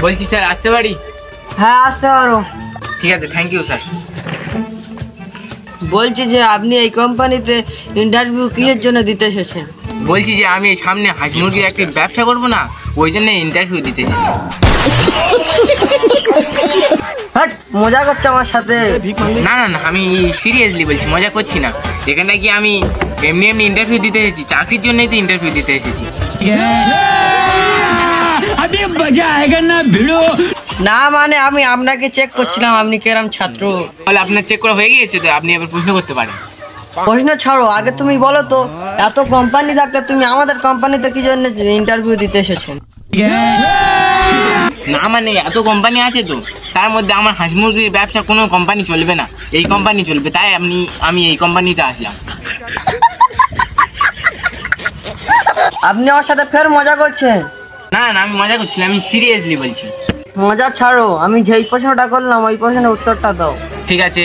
বলছি স্যার আসতে পারি? হ্যাঁ আসতে পারো। ঠিক আছে, থ্যাংক ইউ স্যার। বলছি যে আপনি এই কোম্পানিতে ইন্টারভিউ কিসের জন্য দিতে এসেছেন? বলছি যে আমি সামনে হাঁস মুরগির একটা ব্যবসা করবো না, ওই জন্য ইন্টারভিউ দিতে এসেছি। হ্যাট, মজা করছে আমার সাথে? না না না, আমি সিরিয়াসলি বলছি, মজা করছি না। এখানে কি আমি এমনি এমনি ইন্টারভিউ দিতে এসেছি? চাকরির জন্যই তো ইন্টারভিউ দিতে এসেছি। না মানে আমি আপনাকে চেক করছিলাম আপনি কেরম ছাত্র। তাহলে আপনার চেক করা হয়ে গিয়েছে তো, আপনি এবার প্রশ্ন করতে পারেন। প্রশ্ন ছাড়ো, আগে তুমি বলো তো এত কোম্পানি থাকতে তুমি আমাদের কোম্পানিতে কি জন্য ইন্টারভিউ দিতে এসেছেন? না মানে এত কোম্পানি আছে তো, তার মধ্যে আমার হাঁস মুরগির ব্যবসা কোনো কোম্পানি চলবে না, এই কোম্পানি চলবে, তাই আমি এই কোম্পানিতে আসলাম। আপনি আমার সাথে ফের মজা করছেন? না না, আমি মজা করছিলাম, আমি সিরিয়াসলি বলছি। মজা ছাড়ো, আমি যেই প্রশ্নটা করলাম ওই প্রশ্নের উত্তরটা দাও। ঠিক আছে,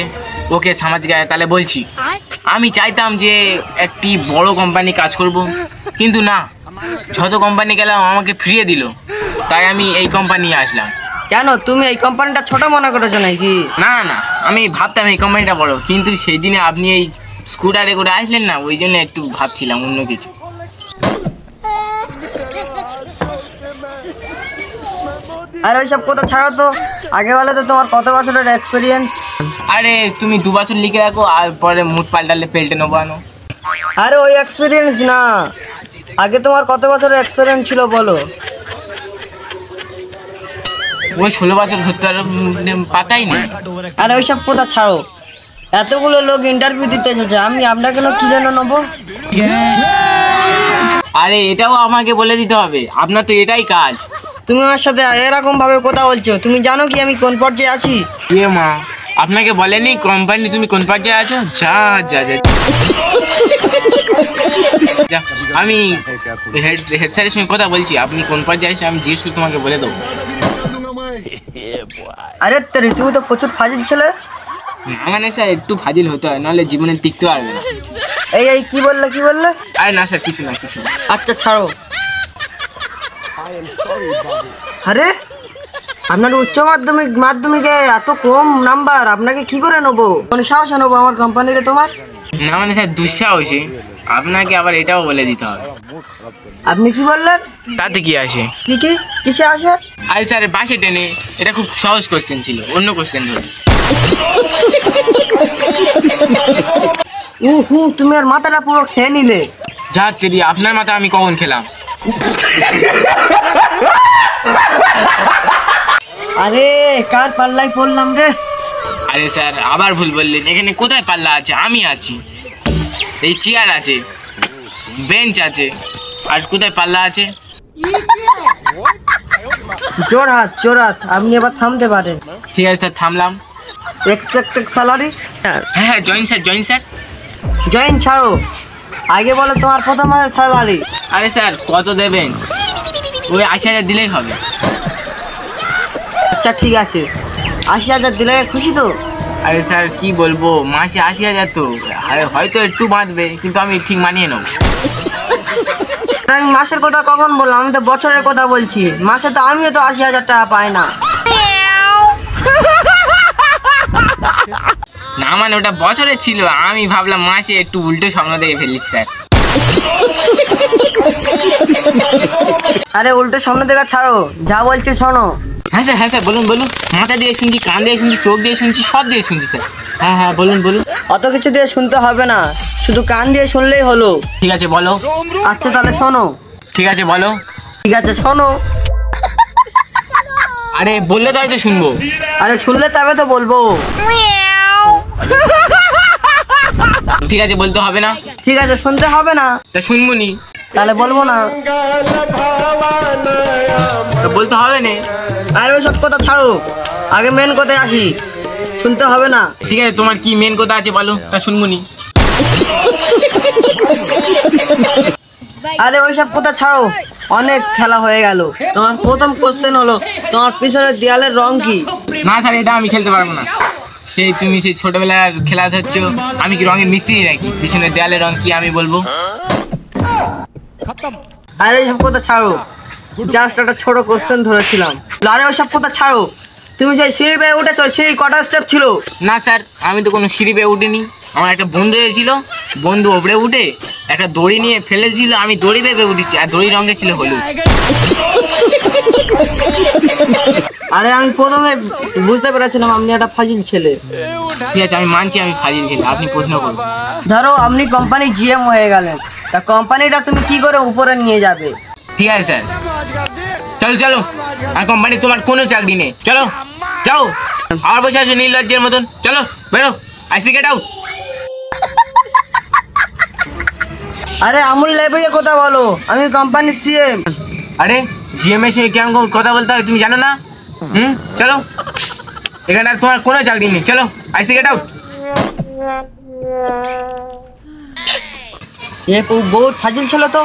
ওকে সামাজিক তাহলে বলছি। আমি চাইতাম যে একটি বড় কোম্পানি কাজ করব, কিন্তু না, যত কোম্পানি গেলাম আমাকে ফিরিয়ে দিল, তাই আমি এই কোম্পানি আসলাম। কেন তুমি এই কোম্পানিটা ছোট মনে করেছো নাকি? না না না, আমি ভাবতাম এই কোম্পানিটা বড়, কিন্তু সেই দিনে আপনি এই স্কুটারে করে আসলেন না, ওই জন্য একটু ভাবছিলাম অন্য কিছু। আর ওইসব কথা ছাড়ো তো, আগে বলে তো তোমার কত বছরের এক্সপিরিয়েন্স? আরে তুমি 2 বছর লিখে রাখো, আর পরে মুড পাল্টালে পেল্টে নেবো আনো। আরে ওই এক্সপিরিয়েন্স না, আগে তোমার কত বছরের এক্সপিরিয়েন্স ছিল বলো। ওই 16 বছর ধরতে পাতাই নেই। আরে ওইসব কথা ছাড়ো, এতগুলো লোক ইন্টারভিউ দিতে এসেছে, আমি আপনাকে কি জন্য নেবো? আরে এটাও আমাকে বলে দিতে হবে, আপনার তো এটাই কাজ। তুমি আমার সাথে এরকম ভাবে কথা বলছো, তুমি জানো কি আমি কোন পর্যায়ে আছি? ইয়ে মা, আপনাকে বলেনি কোম্পানি তুমি কোন পর্যায়ে আছো? যা যা যা, আমি হেড স্যারের সঙ্গে কথা বলছি, আপনি কোন পর্যায়ে আছেন আমি জিজ্ঞেস তোমাকে বলে দেবো। আরে তুমি তো প্রচুর ফাজিল ছেলে। না মানে স্যার একটু ফাজিল হতে হয়, নাহলে জীবনে টিকতে পারবে না। এই কি বললে কি বললে? আরে না স্যার, কিছু না কিছু না। আচ্ছা ছাড়ো। আরে আপনার উচ্চ মাধ্যমিকে এত কম নাম্বার, আপনাকে কি করে নেবো? কোন সাহসে নেবো আমার কোম্পানিতে তোমার? না মানে স্যার দুঃসাহসী, আপনাকে আবার এটাও বলে দিতে হবে। আপনি কি বললেন? তাতে কি আসে? কিসে আসে? আরে স্যার বাসে ট্রেনে, এটা খুব সহজ কোশ্চেন ছিল, অন্য কোশ্চেন ধরুন। তুমি আর মাথাটা পুরো খেয়ে নিলে। যা তেরি, আপনার মাথা আমি কখন খেলাম? আরে কার পাল্লাই পড়লাম রে? আরে স্যার আবার ভুল বললেন, এখানে কোথায় পাল্লা আছে? আমি আছি, এই চেয়ার আছে, বেঞ্চ আছে, আর কোথায় পাল্লা আছে? জোরহাত, আপনি এবার থামতে পারেন। ঠিক আছে স্যার, থামলাম। Expected salary? হ্যাঁ হ্যাঁ, জয়েন স্যার। জয়েন ছাড়ো, আগে বলো তোমার প্রথম মাসের স্যালারি। আরে স্যার কত দেবেন? ওই 80,000 দিলেই হবে। আচ্ছা ঠিক আছে, 80,000 দিলে খুশি তো? আরে স্যার কি বলবো, মাসে 80,000 তো, আরে হয়তো একটু বাঁধবে, কিন্তু আমি ঠিক মানিয়ে নেবো। আমি মাসের কথা কখন বললাম? আমি তো বছরের কথা বলছি। মাসে তো আমিও তো 80,000 টাকা পাই না। না মানে ওটা বছরের ছিল, আমি ভাবলাম মাসে, একটু উল্টো স্বপ্ন দেখে ফেলিস স্যার। আরে উল্টো স্বপ্ন দেখা ছাড়ো, যা বলছি শোনো। হ্যাঁ স্যার বলুন। মাথা দিয়ে শুনছি, কান দিয়ে শুনছি, চোখ দিয়ে শুনছি, সব দিয়ে শুনছি স্যার। হ্যাঁ বলুন। অত কিছু দিয়ে শুনতে হবে না, শুধু কান দিয়ে শুনলেই হলো। ঠিক আছে বলো। আচ্ছা তাহলে শোনো। ঠিক আছে বলো। ঠিক আছে শোনো। আরে বললে তো হয়তো শুনবো। আরে শুনলে তবে তো বলবো। ঠিক আছে বলতে হবে না? ঠিক আছে শুনতে হবে না, তা শুনবনি, তাহলে বলবো না। বলতে হবে না। আর ওই সব কথা ছাড়ো, আগে মেন কথায় আসি। শুনতে হবে না। ঠিক আছে, তোমার কি মেন কথা আছে বলো, তা শুনবনি। আরে ওই সব কথা ছাড়ো, অনেক খেলা হয়ে গেল। তোমার প্রথম কোশ্চেন হলো তোমার পিছনের দেয়ালের রং কি? না স্যার, এটা আমি খেলতে পারবো না। তুমি সেই ছোটবেলার খেলা ধরছো, আমি কি রঙের মিস্ত্রি নাকি? পিছনের দেয়ালের রং কি আমি বলবো? আরে সব কথা ছাড়ো, জাস্ট একটা ছোট কোশ্চেন ধরেছিলাম। আরে ওইসব কথা ছাড়ো, তুমি সেই সিঁড়ি বেয়ে উঠেছো, সেই কটা স্টেপ ছিল? না স্যার, আমি তো কোনো সিঁড়ি বেয়ে উঠিনি। আমার একটা বন্ধু এসেছিল, বন্ধু ওপরে উঠে একটা দড়ি নিয়ে ফেলেছিল, আমি দড়ি বেয়ে উঠেছি, আর দড়ি রঙে ছিল হলুদ। আরে আমি প্রথমে বুঝতে পেরেছিলাম আপনি একটা ফাজিল ছেলে। ঠিক আছে, আমি মানছি আমি ফাজিল ছিল, আপনি প্রশ্ন করুন। ধরো আপনি কোম্পানি জিএম হয়ে গেলেন, তা কোম্পানিটা তুমি কি করে উপরে নিয়ে যাবে? ঠিক আছে স্যার, চলো চলো, আর কোম্পানি তোমার কোনো চাকরি নেই, চলো যাও। আবার বসে আছো নির্লজ্জের মতন, চলো বেরো, আইসি গেট আউট। আরে আমুল লেবুয়ে কথা বলো, আমি কোম্পানির সিএম। আরে জিএমএ সে কেমন কথা বলতে হয় তুমি জানো না? চলো, এখানে আর তোমার কোনো চাকরি নেই, চলো আইসি গেট আউট। এ বহুত ফাজিল ছিল তো।